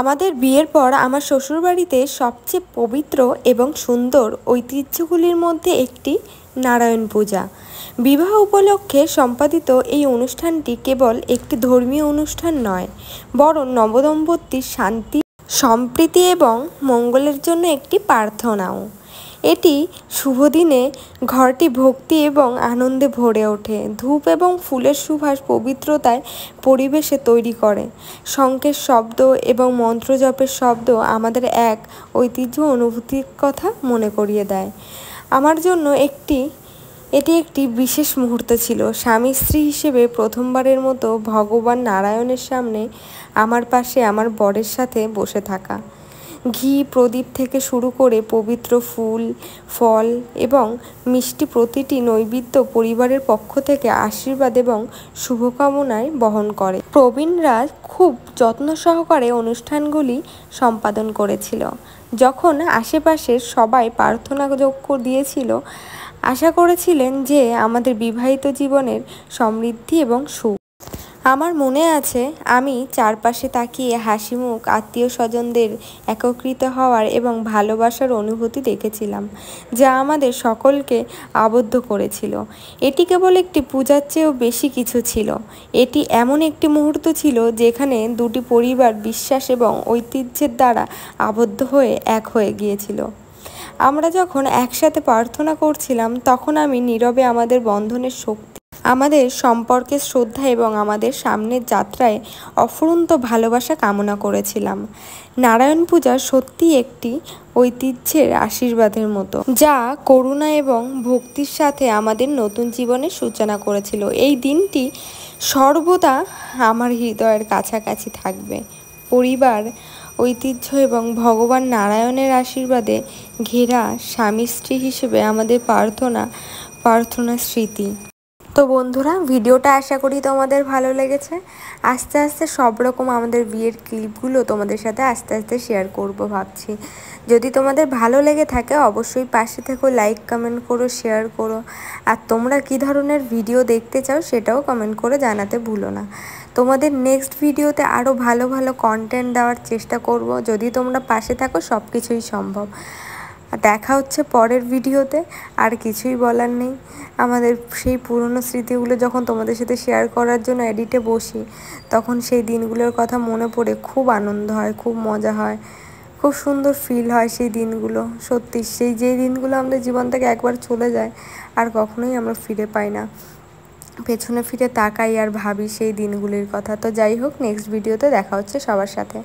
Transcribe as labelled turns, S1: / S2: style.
S1: আমাদের বিয়ের পর আমার শ্বশুরবাড়িতে সবচেয়ে পবিত্র এবং সুন্দর ঐতিহ্যগুলির মধ্যে একটি নারায়ণ পূজা। বিবাহ উপলক্ষে সম্পাদিত এই অনুষ্ঠানটি কেবল একটি ধর্মীয় অনুষ্ঠান নয়, বরং নবদম্পতির শান্তি, সম্প্রীতি এবং মঙ্গলের জন্য একটি প্রার্থনাও। এটি শুভ দিনে ঘরটি ভক্তি এবং আনন্দে ভরে ওঠে। ধূপ এবং ফুলের সুবাস পবিত্রতায় পরিবেশে তৈরি করে। শঙ্খের শব্দ এবং মন্ত্রজপের শব্দ আমাদের এক ঐতিহ্য অনুভূতির কথা মনে করিয়ে দেয়। আমার জন্য এটি একটি বিশেষ মুহূর্ত ছিল। স্বামী স্ত্রী হিসেবে প্রথমবারের মতো ভগবান নারায়ণের সামনে আমার পাশে আমার বরের সাথে বসে থাকা। ঘি প্রদীপ থেকে শুরু করে পবিত্র ফুল, ফল এবং মিষ্টি প্রতিটি নৈবেদ্য পরিবারের পক্ষ থেকে আশীর্বাদ এবং শুভকামনায় বহন করে। প্রবীণরা খুব যত্ন সহকারে অনুষ্ঠানগুলি সম্পাদন করেছিল। যখন আশেপাশের সবাই প্রার্থনাযোগ্য দিয়েছিল, আশা করেছিলেন যে আমাদের বিবাহিত জীবনের সমৃদ্ধি এবং সুখ। আমার মনে আছে, আমি চারপাশে তাকিয়ে হাসিমুখ, আত্মীয় স্বজনদের একত্রিত হওয়ার এবং ভালোবাসার অনুভূতি দেখেছিলাম, যা আমাদের সকলকে আবদ্ধ করেছিল। এটি কেবল একটি পূজার চেয়েও বেশি কিছু ছিল। এটি এমন একটি মুহূর্ত ছিল যেখানে দুটি পরিবার বিশ্বাস এবং ঐতিহ্যের দ্বারা আবদ্ধ হয়ে এক হয়ে গিয়েছিল। আমরা যখন একসাথে প্রার্থনা করছিলাম, তখন আমি নীরবে আমাদের বন্ধনের শক্তি, আমাদের সম্পর্কের শ্রদ্ধা এবং আমাদের সামনের যাত্রায় অফুরন্ত ভালোবাসা কামনা করেছিলাম। নারায়ণ পূজা সত্যিই একটি ঐতিহ্যের আশীর্বাদের মতো, যা করুণা এবং ভক্তির সাথে আমাদের নতুন জীবনের সূচনা করেছিল। এই দিনটি সর্বদা আমার হৃদয়ের কাছাকাছি থাকবে। পরিবার, ঐতিহ্য এবং ভগবান নারায়ণের আশীর্বাদে ঘেরা স্বামী স্ত্রী হিসেবে আমাদের প্রার্থনা স্মৃতি। তো বন্ধুরা, ভিডিওটা আশা করি তোমাদের ভালো লেগেছে। আস্তে আস্তে সব রকম আমাদের বিয়ের ক্লিপগুলো তোমাদের সাথে আস্তে আস্তে শেয়ার করব ভাবছি। যদি তোমাদের ভালো লেগে থাকে অবশ্যই পাশে থেকো, লাইক কমেন্ট করো, শেয়ার করো। আর তোমরা কী ধরনের ভিডিও দেখতে চাও সেটাও কমেন্ট করে জানাতে ভুলো না। তোমাদের নেক্সট ভিডিওতে আরও ভালো ভালো কন্টেন্ট দেওয়ার চেষ্টা করব। যদি তোমরা পাশে থাকো সব কিছুই সম্ভব। দেখা হচ্ছে পরের ভিডিওতে। আর কিছুই বলার নেই। আমাদের সেই পুরনো স্মৃতিগুলো যখন তোমাদের সাথে শেয়ার করার জন্য এডিটে বসি, তখন সেই দিনগুলোর কথা মনে পড়ে খুব আনন্দ হয়, খুব মজা হয়, খুব সুন্দর ফিল হয় সেই দিনগুলো। সত্যি যেই দিনগুলো আমাদের জীবন থেকে একবার চলে যায় আর কখনোই আমরা ফিরে পাই না। পেছনে ফিরে তাকাই আর ভাবি সেই দিনগুলির কথা। তো যাই হোক, নেক্সট ভিডিওতে দেখা হচ্ছে সবার সাথে।